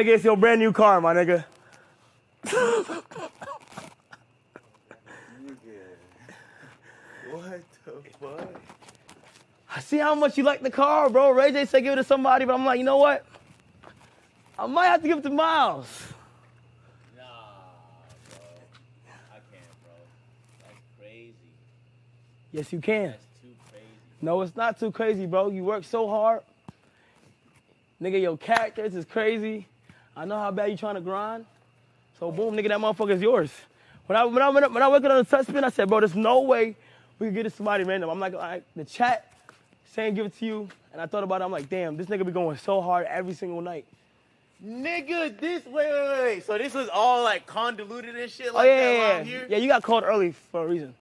nigga, it's your brand new car, my nigga. What the fuck? I see how much you like the car, bro. Ray J said give it to somebody, but I'm like, you know what? I might have to give it to Miles. Nah, bro. I can't, bro. That's crazy. Yes, you can. That's too crazy. No, it's not too crazy, bro. You work so hard. Nigga, your characters is crazy. I know how bad you trying to grind. So boom, nigga, that motherfucker is yours. When I working on the touch spin, I said, bro, there's no way we can get it to somebody random. I'm like, all right, the chat saying give it to you. And I thought about it, I'm like, damn, this nigga be going so hard every single night. Nigga, wait. So this was all like convoluted and shit Oh, like yeah, that yeah, around here? Yeah, you got called early for a reason.